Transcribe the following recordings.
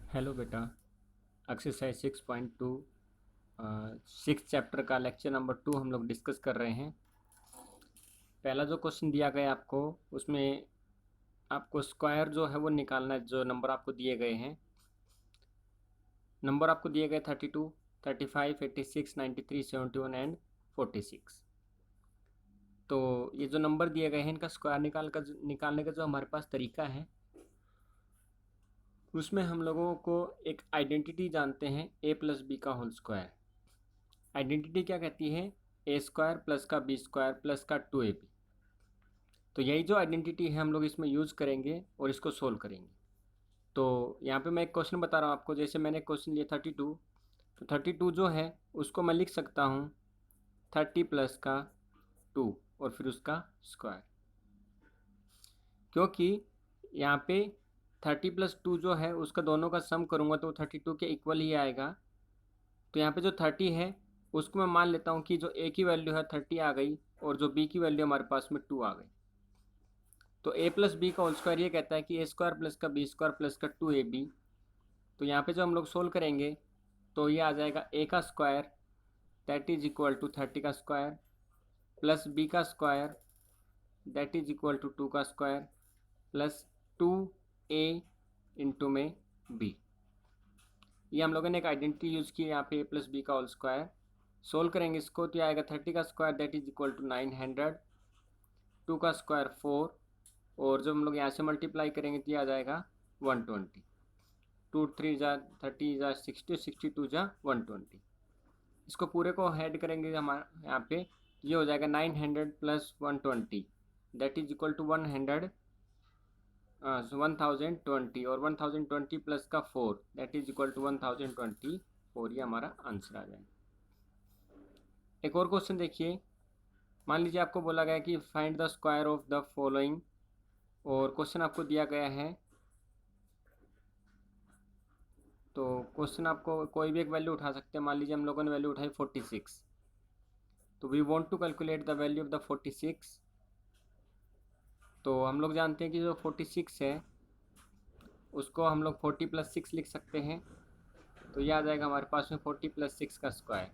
Hello बेटा। Exercise 6.2 six chapter का lecture number 2 हम लोग डिस्कस कर रहे हैं। पहला जो क्वेश्चन दिया गया आपको, उसमें आपको स्क्वायर जो है वो निकालना है। जो नंबर आपको दिए गए हैं, नंबर आपको दिए गए 32, 35, 86, 93, 71 एंड 46। तो ये जो नंबर दिए गए हैं, इनका स्क्वायर निकालने का जो हमारे पास तरीका है, उसमें हम लोगों को एक आइडेंटिटी जानते हैं, ए प्लस बी का होल स्क्वायर। आइडेंटिटी क्या कहती है? ए स्क्वायर प्लस का बी स्क्वायर प्लस का 2ab। तो यही जो आइडेंटिटी है हम लोग इसमें यूज़ करेंगे और इसको सोल्व करेंगे। तो यहाँ पे मैं एक क्वेश्चन बता रहा हूँ आपको। जैसे मैंने क्वेश्चन लिया 32, तो 32 जो है उसको मैं लिख सकता हूँ 30 प्लस का 2 और फिर उसका स्क्वायर। क्योंकि यहाँ पे 30 प्लस 2 जो है उसका दोनों का सम करूँगा तो 32 के इक्वल ही आएगा। तो यहाँ पे जो 30 है उसको मैं मान लेता हूँ कि जो ए की वैल्यू है 30 आ गई और जो बी की वैल्यू हमारे पास में 2 आ गई। तो ए प्लस बी का होल स्क्वायर ये कहता है कि ए स्क्वायर प्लस का बी स्क्वायर प्लस का 2ab। तो यहाँ पे जो हम लोग सोल्व करेंगे तो ये आ जाएगा ए का square that is equal to 30 का स्क्वायर प्लस बी का square that is equal to 2 का स्क्वायर प्लस 2a इंटू में बी। ये हम लोगों ने एक आइडेंटिटी यूज़ की यहाँ पे ए प्लस बी का होल स्क्वायर। सोल्व करेंगे इसको तो ये आएगा 30 का square that is equal to 900, 2 का स्क्वायर 4, और जब हम लोग यहाँ से मल्टीप्लाई करेंगे तो ये आ जाएगा 120। 2 3 जा 30 जा 60, 62 जा 120। इसको पूरे को ऐड करेंगे हमारे यहाँ पे, ये हो जाएगा 900 plus 120 that is equal to 1020, और 1020 प्लस का 4 दैट इज इक्वल टू 1024। ये हमारा आंसर आ जाएगा। एक और क्वेश्चन देखिए। मान लीजिए आपको बोला गया कि find the square of the following, और क्वेश्चन आपको दिया गया है। तो क्वेश्चन आपको कोई भी एक वैल्यू उठा सकते हैं। मान लीजिए हम लोगों ने वैल्यू उठाई 46। तो we want to calculate the value of the 46। तो हम लोग जानते हैं कि जो 46 है उसको हम लोग 40 प्लस 6 लिख सकते हैं। तो ये आ जाएगा हमारे पास में 40 प्लस 6 का स्क्वायर।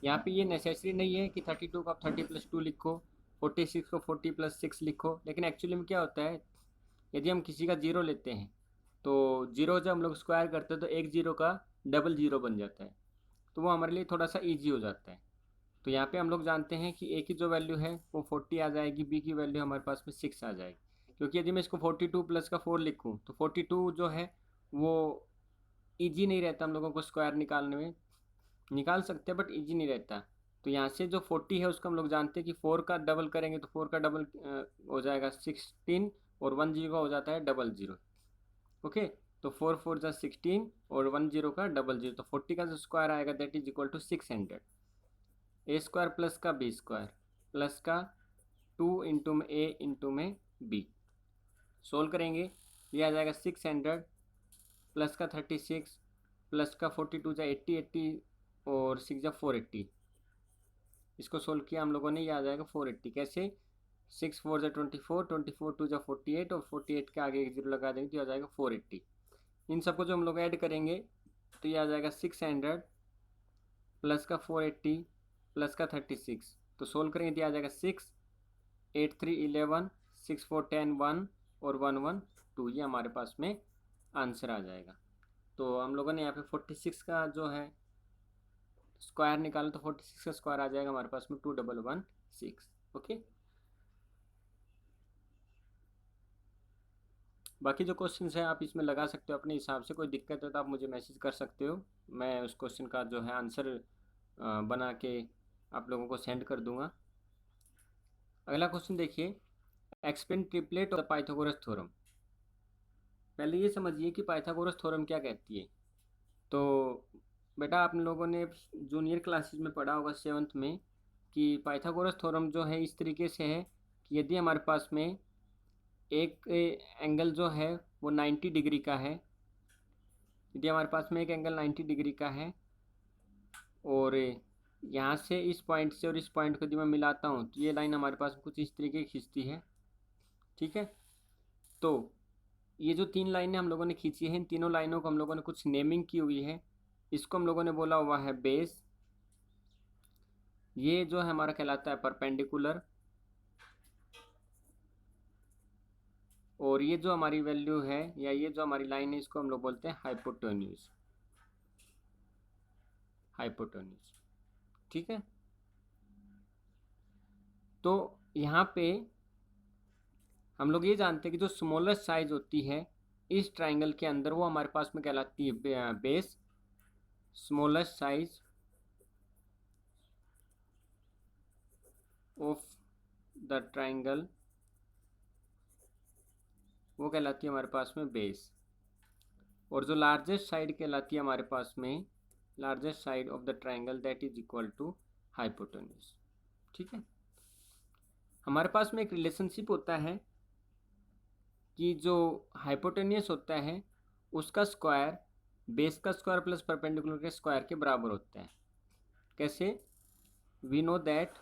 यहाँ पे ये नेसेसरी नहीं है कि 32 को आप 30 प्लस 2 लिखो, 46 को 40 प्लस 6 लिखो। लेकिन एक्चुअली में क्या होता है, यदि हम किसी का जीरो लेते हैं तो जीरो जब हम लोग स्क्वायर करते हैं तो एक जीरो का डबल जीरो बन जाता है। तो वो हमारे लिए थोड़ा सा ईजी हो जाता है। तो यहाँ पे हम लोग जानते हैं कि ए की जो वैल्यू है वो 40 आ जाएगी, बी की वैल्यू हमारे पास में 6 आ जाएगी। क्योंकि यदि मैं इसको 42 प्लस का 4 लिखूँ तो 42 जो है वो ईजी नहीं रहता हम लोगों को स्क्वायर निकालने में। निकाल सकते हैं बट ईजी नहीं रहता। तो यहाँ से जो 40 है उसको हम लोग जानते हैं कि 4 का डबल करेंगे तो 4 का डबल हो जाएगा 16, और 1 जीरो का हो जाता है डबल जीरो। ओके, तो 4 4 जा 16 और 1 जीरो का डबल जीरो। तो 40 का जो स्क्वायर आएगा that is equal to 600। A square plus का बी स्क्वायर प्लस का 2 इंटू में ए इंटू में बी। सोल्व करेंगे, ये आ जाएगा 600 प्लस का 36 प्लस का 42 जा 80, 80 और 6 जा 480। इसको सोल्व किया हम लोगों ने, ये आ जाएगा 480। कैसे? 6 4 जा 24, 24 2 जा 48, और 48 के आगे एक जीरो लगा देंगे तो ये आ जाएगा 480। इन सबको जो हम लोग ऐड करेंगे तो ये आ जाएगा 600 प्लस का 480 प्लस का 36। तो सोल्व करेंगे तो ये आ जाएगा 6 8 3 11, 6 4 10 1 और 1 1 2। ये हमारे पास में आंसर आ जाएगा। तो हम लोगों ने यहाँ पे 46 का जो है स्क्वायर निकाला, तो 46 का स्क्वायर आ जाएगा हमारे पास में 2116। ओके, बाकी जो क्वेश्चन है आप इसमें लगा सकते हो अपने हिसाब से। कोई दिक्कत है तो आप मुझे मैसेज कर सकते हो, मैं उस क्वेश्चन का जो है आंसर बना के आप लोगों को सेंड कर दूंगा। अगला क्वेश्चन देखिए, एक्सप्लेन ट्रिपलेट और पाइथागोरस थ्योरम। पहले ये समझिए कि पाइथागोरस थ्योरम क्या कहती है। तो बेटा आप लोगों ने जूनियर क्लासेस में पढ़ा होगा 7th में कि पाइथागोरस थ्योरम जो है इस तरीके से है कि यदि हमारे पास में एक एंगल जो है वो 90 डिग्री का है, यदि हमारे पास में एक एंगल 90 डिग्री का है और यहाँ से इस पॉइंट से और इस पॉइंट को यदि मैं मिलाता हूँ तो ये लाइन हमारे पास कुछ इस तरीके की खींचती है। ठीक है, तो ये जो 3 लाइनें हम लोगों ने खींची हैं, इन तीनों लाइनों को हम लोगों ने कुछ नेमिंग की हुई है। इसको हम लोगों ने बोला हुआ है बेस, ये जो है हमारा कहलाता है परपेंडिकुलर, और ये जो हमारी वैल्यू है या ये जो हमारी लाइन है इसको हम लोग बोलते हैं हाइपोटेन्यूज, हाइपोटेन्यूज। ठीक है, तो यहाँ पे हम लोग ये जानते हैं कि जो स्मॉलेस्ट साइज होती है इस ट्राइंगल के अंदर वो हमारे पास में कहलाती है base. Smallest size of the triangle वो कहलाती है हमारे पास में बेस, और जो लार्जेस्ट साइड कहलाती है हमारे पास में, largest side of the triangle that is equal to hypotenuse. ठीक है, हमारे पास में एक रिलेशनशिप होता है कि जो हाइपोटेन्यूस होता है उसका स्क्वायर बेस का स्क्वायर प्लस परपेंडिकुलर के स्क्वायर के बराबर होता है। कैसे? वी नो दैट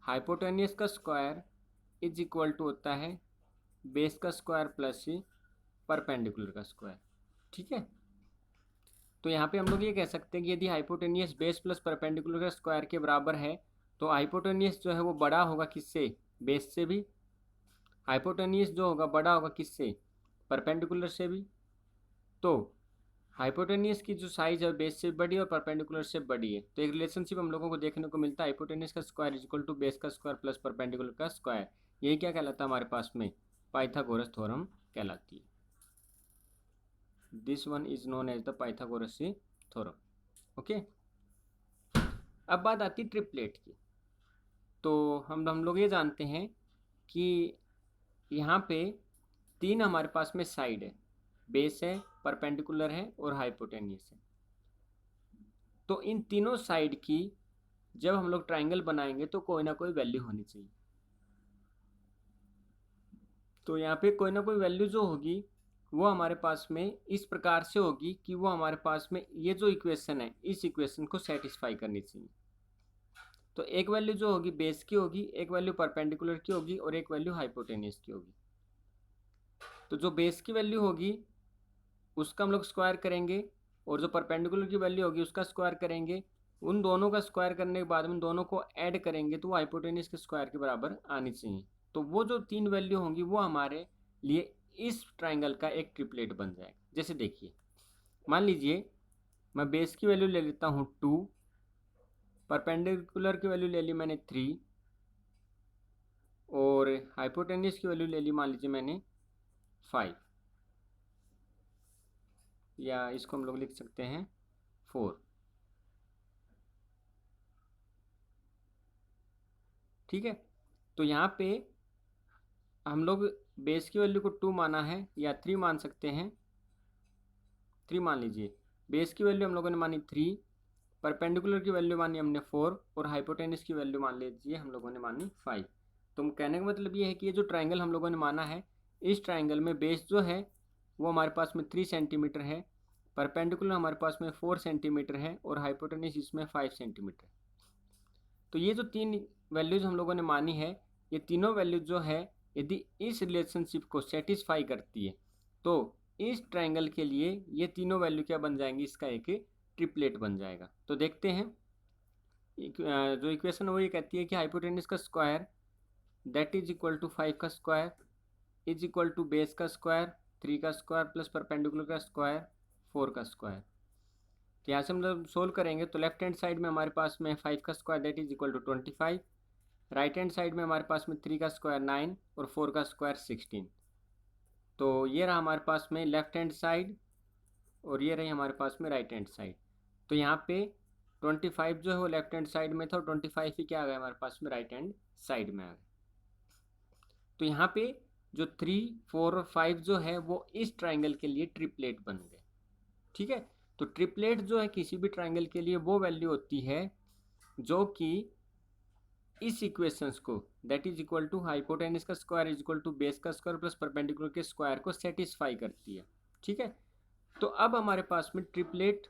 हाइपोटेन्यूस का स्क्वायर इज इक्वल टू होता है बेस का स्क्वायर प्लस परपेंडिकुलर का स्क्वायर। ठीक है, तो यहाँ पे हम लोग ये कह सकते हैं कि यदि हाइपोटेन्यूस बेस प्लस परपेंडिकुलर का स्क्वायर के बराबर है तो हाइपोटेन्यूस जो है वो बड़ा होगा किससे? बेस से भी। हाइपोटेन्यूस जो होगा बड़ा होगा किससे? परपेंडिकुलर से भी। तो हाइपोटेन्यूस की जो साइज है बेस से बड़ी और परपेंडिकुलर से बड़ी है, तो एक रिलेशनशिप हम लोगों को देखने को मिलता है हाइपोटेन्यूस का square is equal to base का स्क्वायर प्लस परपेंडिकुलर का स्क्वायर। यही क्या कहलाता है हमारे पास में? पाइथागोरस थ्योरम कहलाती है। This one is known as the Pythagoras theorem. Okay, अब बात आती है ट्रिपलेट की। तो हम लोग ये जानते हैं कि यहाँ पे 3 हमारे पास में साइड है, बेस है, परपेंडिकुलर है और हाइपोटेन्यूस है। तो इन तीनों साइड की जब हम लोग ट्राइंगल बनाएंगे तो कोई ना कोई वैल्यू होनी चाहिए। तो यहाँ पे कोई ना कोई वैल्यू जो होगी वो हमारे पास में इस प्रकार से होगी कि वो हमारे पास में ये जो इक्वेशन है इस इक्वेशन को सेटिस्फाई करनी चाहिए। तो एक वैल्यू जो होगी बेस की होगी, एक वैल्यू परपेंडिकुलर की होगी और एक वैल्यू हाइपोटेन्यूस की होगी। तो जो बेस की वैल्यू होगी उसका हम लोग स्क्वायर करेंगे और जो परपेंडिकुलर की वैल्यू होगी उसका स्क्वायर करेंगे। उन दोनों का स्क्वायर करने के बाद में दोनों को ऐड करेंगे तो वो हाइपोटेन्यूस के स्क्वायर के बराबर आनी चाहिए। तो वो जो 3 वैल्यू होंगी वो हमारे लिए इस ट्राइंगल का एक ट्रिपलेट बन जाएगा। जैसे देखिए, मान लीजिए मैं बेस की वैल्यू ले लेता हूँ 2, परपेंडिकुलर की वैल्यू ले ली मैंने 3 और हाइपोटेन्यूस की वैल्यू ले ली मान लीजिए मैंने 5, या इसको हम लोग लिख सकते हैं 4। ठीक है, तो यहाँ पे हम लोग बेस की वैल्यू को 2 माना है या 3 मान सकते हैं। 3 मान लीजिए, बेस की वैल्यू हम लोगों ने मानी 3, परपेंडिकुलर की वैल्यू मानी हमने 4 और हाइपोटेन्यूस की वैल्यू मान लीजिए हम लोगों ने मानी 5। तो कहने का मतलब ये है कि ये जो ट्राइंगल हम लोगों ने माना है इस ट्राइंगल में बेस जो है वो हमारे पास में 3 सेंटीमीटर है, परपेंडिकुलर हमारे पास में 4 सेंटीमीटर है और हाइपोटेन्यूस इसमें 5 सेंटीमीटर। तो ये जो 3 वैल्यूज हम लोगों ने मानी है ये तीनों वैल्यूज जो है यदि इस रिलेशनशिप को सेटिस्फाई करती है तो इस ट्राइंगल के लिए ये तीनों वैल्यू क्या बन जाएंगी? इसका एक ट्रिपलेट बन जाएगा। तो देखते हैं, जो इक्वेशन वो ये कहती है कि हाइपोटेन्यूस का square that is equal to 5 का square is equal to base का स्क्वायर 3 का स्क्वायर प्लस परपेंडिकुलर का स्क्वायर 4 का स्क्वायर। तो यहाँ से हम लोग सोल्व करेंगे तो लेफ्ट हैंड साइड में हमारे पास में 5 का square that is equal to 25, right hand side में हमारे पास में 3 का स्क्वायर 9 और 4 का स्क्वायर 16। तो ये रहा हमारे पास में लेफ्ट हैंड साइड और ये रही हमारे पास में राइट हैंड साइड। तो यहाँ पे 25 जो है वो लेफ्ट हैंड साइड में था और 25 ही क्या आ गया हमारे पास में राइट हैंड साइड में आ गया। तो यहाँ पे जो 3, 4 और 5 जो है वो इस ट्राइंगल के लिए ट्रिपलेट बन गए। ठीक है, तो ट्रिपलेट जो है किसी भी ट्राइंगल के लिए वो वैल्यू होती है जो कि इस इक्वेशंस को that is equal to hypotenuse का square is equal to base का स्क्वायर प्लस परपेंडिकुलर के स्क्वायर को सेटिस्फाई करती है। ठीक है, तो अब हमारे पास में ट्रिपलेट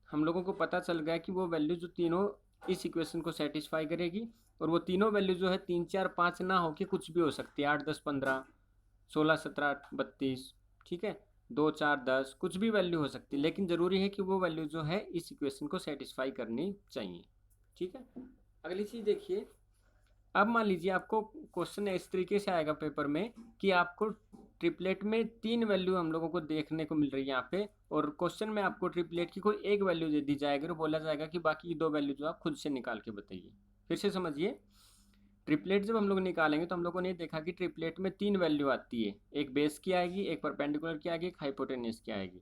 हम लोगों को पता चल गया कि वो वैल्यू जो तीनों इस इक्वेशन को सेटिस्फाई करेगी और वो तीनों वैल्यू जो है 3 4 5 ना हो के कुछ भी हो सकती है, 8 10 15, 16 17 32, ठीक है, 2 4 10, कुछ भी वैल्यू हो सकती है, लेकिन ज़रूरी है कि वो वैल्यू जो है इस इक्वेशन को सेटिस्फाई करनी चाहिए, ठीक है। अगली चीज़ देखिए, अब मान लीजिए आपको क्वेश्चन इस तरीके से आएगा पेपर में कि आपको ट्रिपलेट में 3 वैल्यू हम लोगों को देखने को मिल रही है यहाँ पे, और क्वेश्चन में आपको ट्रिपलेट की कोई एक वैल्यू दे दी जाएगी और बोला जाएगा कि बाकी की 2 वैल्यू जो आप खुद से निकाल के बताइए। फिर से समझिए, ट्रिपलेट जब हम लोग निकालेंगे तो हम लोगों ने देखा कि ट्रिपलेट में 3 वैल्यू आती है, एक बेस की आएगी, एक परपेंडिकुलर की आएगी, एक हाइपोटेन्यूस की आएगी,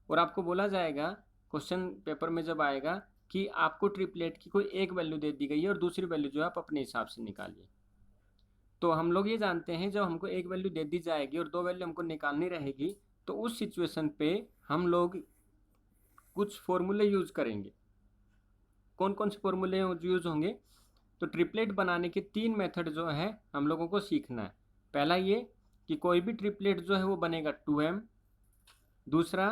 और आपको बोला जाएगा क्वेश्चन पेपर में जब आएगा कि आपको ट्रिपलेट की कोई एक वैल्यू दे दी गई है और दूसरी वैल्यू जो है आप अपने हिसाब से निकालिए। तो हम लोग ये जानते हैं जब हमको एक वैल्यू दे दी जाएगी और 2 वैल्यू हमको निकालनी रहेगी, तो उस सिचुएशन पे हम लोग कुछ फॉर्मूले यूज करेंगे। कौन कौन से फॉर्मूले यूज होंगे? तो ट्रिपलेट बनाने के 3 मेथड जो है हम लोगों को सीखना है। पहला ये कि कोई भी ट्रिपलेट जो है वो बनेगा 2m, दूसरा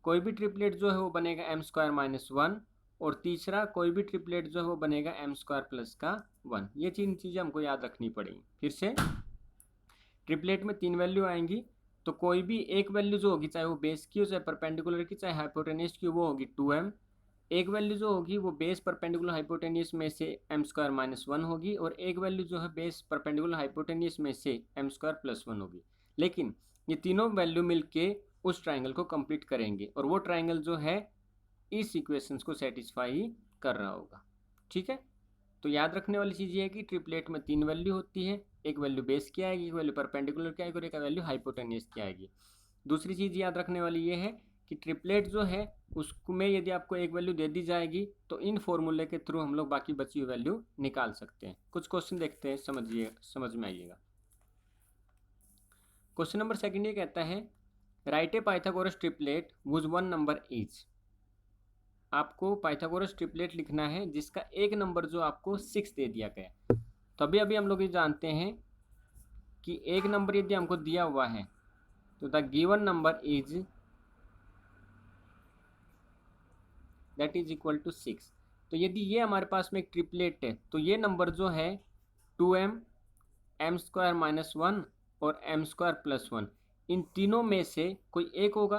कोई भी ट्रिपलेट जो है वो बनेगा m² - 1, और तीसरा कोई भी ट्रिपलेट जो है वो बनेगा m² + 1। ये 3 चीज़ें हमको याद रखनी पड़ेंगी। फिर से, ट्रिपलेट में 3 वैल्यू आएंगी, तो कोई भी एक वैल्यू जो होगी, चाहे वो बेस की हो, चाहे परपेंडिकुलर की, चाहे हाइपोटेन्यूस की, वो होगी 2m। एक वैल्यू जो होगी वो बेस परपेंडिकुलर हाइपोटेन्यूस में से m² - 1 होगी, और एक वैल्यू जो है बेस परपेंडिकुलर हाइपोटेन्यूस में से m² + 1 होगी। लेकिन ये तीनों वैल्यू मिलके उस ट्राइंगल को कंप्लीट करेंगे, और वो ट्राइंगल जो है इस इक्वेशंस को सेटिस्फाई कर रहा होगा, ठीक है। तो याद रखने वाली चीज़ ये है कि ट्रिपलेट में 3 वैल्यू होती है, एक वैल्यू बेस की आएगी, एक वैल्यू परपेंडिकुलर की आएगी, और एक वैल्यू हाइपोटेन्यूस की आएगी। दूसरी चीज़ याद रखने वाली ये है कि ट्रिपलेट जो है उसमें यदि आपको एक वैल्यू दे दी जाएगी तो इन फॉर्मूले के थ्रू हम लोग बाकी बची हुई वैल्यू निकाल सकते हैं। कुछ क्वेश्चन देखते हैं, समझ में आइएगा। क्वेश्चन नंबर 2 ये कहता है, right a Pythagoras triplet whose 1 number each. आपको पाइथागोरस ट्रिपलेट लिखना है जिसका एक नंबर जो आपको 6 दे दिया गया। तो अभी अभी हम लोग ये जानते हैं कि एक नंबर यदि हमको दिया हुआ है तो the given number is that is equal to 6। तो यदि ये हमारे पास में एक ट्रिपलेट है तो ये नंबर जो है 2m, m² - 1 और m² + 1, इन तीनों में से कोई एक होगा,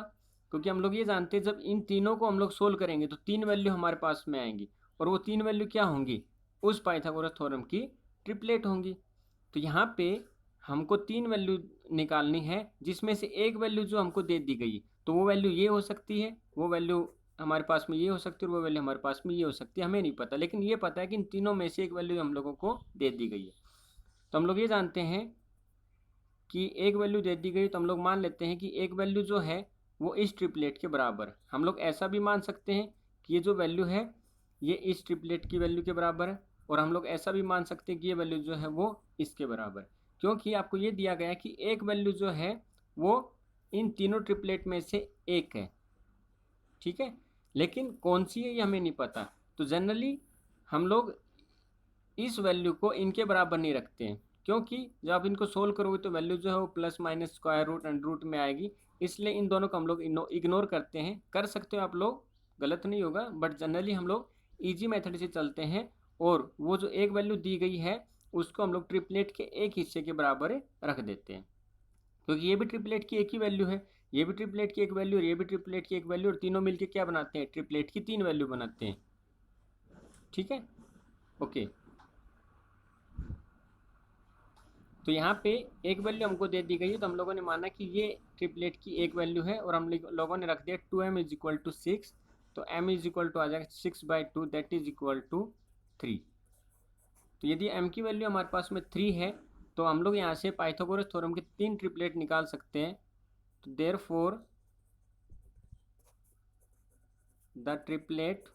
क्योंकि हम लोग ये जानते हैं जब इन तीनों को हम लोग सोल्व करेंगे तो 3 वैल्यू हमारे पास में आएंगी, और वो 3 वैल्यू क्या होंगी? उस पाइथागोरस थ्योरम की ट्रिपलेट होंगी। तो यहाँ पे हमको 3 वैल्यू निकालनी है, जिसमें से एक वैल्यू जो हमको दे दी गई, तो वो वैल्यू ये हो सकती है, वो वैल्यू हमारे पास में ये हो सकती है, और वो वैल्यू हमारे पास में ये हो सकती है, हमें नहीं पता, लेकिन ये पता है कि इन तीनों में से एक वैल्यू हम लोगों को दे दी गई है। तो हम लोग ये जानते हैं कि एक वैल्यू दे दी गई, तो हम लोग मान लेते हैं कि एक वैल्यू जो है वो इस ट्रिपलेट के बराबर। हम लोग ऐसा भी मान सकते हैं कि ये जो वैल्यू है ये इस ट्रिपलेट की वैल्यू के बराबर है, और हम लोग ऐसा भी मान सकते हैं कि ये वैल्यू जो है वो इसके बराबर, क्योंकि आपको ये दिया गया है कि एक वैल्यू जो है वो इन तीनों ट्रिपलेट में से एक है, ठीक है, लेकिन कौन सी है ये हमें नहीं पता। तो जनरली हम लोग इस वैल्यू को इनके बराबर नहीं रखते हैं, क्योंकि जब आप इनको सोल्व करोगे तो वैल्यू जो है वो plus minus square root under root में आएगी, इसलिए इन दोनों को हम लोग इग्नोर करते हैं। कर सकते हो आप लोग, गलत नहीं होगा, बट जनरली हम लोग ईजी मेथड से चलते हैं, और वो जो एक वैल्यू दी गई है उसको हम लोग ट्रिपलेट के एक हिस्से के बराबर रख देते हैं, क्योंकि ये भी ट्रिपलेट की एक ही वैल्यू है, ये भी ट्रिपलेट की एक वैल्यू, और ये भी ट्रिपलेट की एक वैल्यू, और तीनों मिलके क्या बनाते हैं? ट्रिपलेट की 3 वैल्यू बनाते हैं, ठीक है, ओके। तो यहाँ पे एक वैल्यू हमको दे दी गई है, तो हम लोगों ने माना कि ये ट्रिपलेट की एक वैल्यू है, और हम लोगों ने रख दिया 2m = 6, तो m = आ जाएगा 6/2, दैट इज इक्वल टू 3। तो यदि m की वैल्यू हमारे पास में 3 है तो हम लोग यहाँ से पाइथागोरस थ्योरम के 3 ट्रिपलेट निकाल सकते हैं। तो therefore the triplet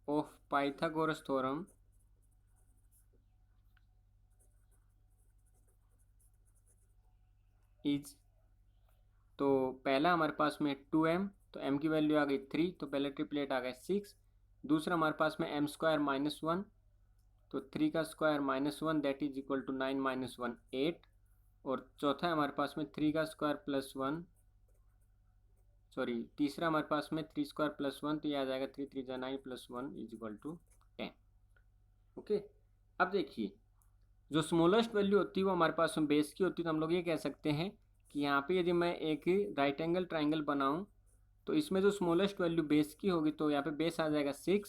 of Pythagoras theorem is, तो पहला हमारे पास में 2m, तो m की वैल्यू आ गई 3, तो पहले ट्रिपलेट आ गया 6। दूसरा हमारे पास में m² - 1, तो 3 का square -1, that is equal to 9 - 1 8। और चौथा हमारे पास में 3 का स्क्वायर प्लस 1, तीसरा हमारे पास में 3² + 1, तो ये आ जाएगा 3 3 9 + 1 = 10। ओके, अब देखिए जो स्मॉलेस्ट वैल्यू होती है वो हमारे पास में बेस की होती है, तो हम लोग ये कह सकते हैं कि यहाँ पे यदि मैं एक राइट एंगल ट्राइंगल बनाऊँ तो इसमें जो स्मॉलेस्ट वैल्यू बेस की होगी तो यहाँ पे बेस आ जाएगा 6,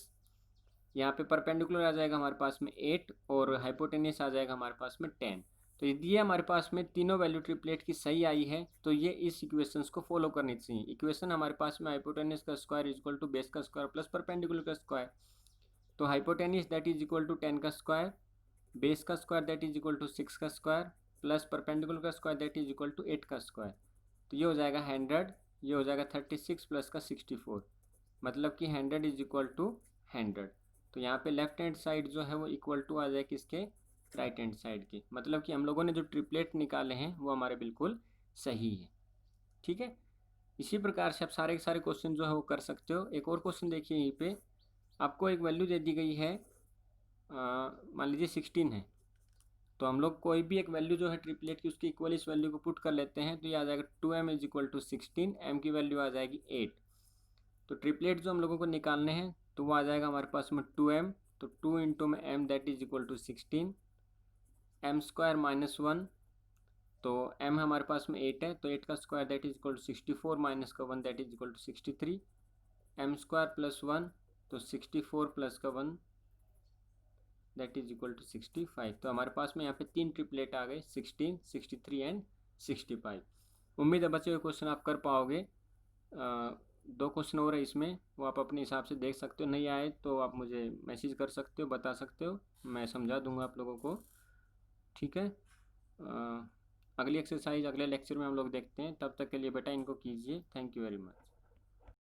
यहाँ पे परपेंडिकुलर आ जाएगा हमारे पास में 8 और हाइपोटेनियस आ जाएगा हमारे पास में 10। तो यदि ये हमारे पास में तीनों वैल्यू ट्रिपलेट की सही आई है तो ये इस इक्वेशंस को फॉलो करनी चाहिए। इक्वेशन हमारे पास में हाइपोटेनियस का square is equal to base का स्क्वायर प्लस परपेंडिकुलर का स्क्वायर। तो hypotenuse that is equal to 10 का स्क्वायर, बेस का square that is equal to 6 का स्क्वायर प्लस परपेंडिकुलर का square that is equal to 8 का स्क्वायर। तो ये हो जाएगा 100, ये हो जाएगा 36 प्लस का 64, मतलब कि 100 इज इक्वल टू 100। तो यहाँ पे लेफ्ट हैंड साइड जो है वो इक्वल टू आ जाए किसके, राइट हैंड साइड के, मतलब कि हम लोगों ने जो ट्रिपलेट निकाले हैं वो हमारे बिल्कुल सही है। ठीक है, इसी प्रकार से आप सारे के सारे क्वेश्चन जो है वो कर सकते हो। एक और क्वेश्चन देखिए, यहीं पे आपको एक वैल्यू दे दी गई है, मान लीजिए 16 है, तो हम लोग कोई भी एक वैल्यू जो है ट्रिपलेट की उसकी इक्वल इस वैल्यू को पुट कर लेते हैं, तो ये आ जाएगा 2m is equal to 16, m की वैल्यू आ जाएगी 8। तो ट्रिपलेट जो हम लोगों को निकालने हैं तो वो आ जाएगा हमारे पास में 2m, तो 2 इंटू में m that is equal to 16, m square minus 1, तो m हमारे पास में 8 है, तो 8 का square that is equal to 64 minus का 1 that is equal to 63, m square plus 1, तो 64 प्लस का 1 दैट इज इक्वल टू 65। तो हमारे पास में यहाँ पे 3 ट्रिपलेट आ गए, 16, 63 एंड 65। उम्मीद है बच्चे हुए क्वेश्चन आप कर पाओगे। 2 क्वेश्चन और है इसमें, वो आप अपने हिसाब से देख सकते हो, नहीं आए तो आप मुझे मैसेज कर सकते हो, बता सकते हो, मैं समझा दूंगा आप लोगों को। ठीक है, अगली एक्सरसाइज अगले लेक्चर में हम लोग देखते हैं, तब तक के लिए बेटा इनको कीजिए। Thank you very much.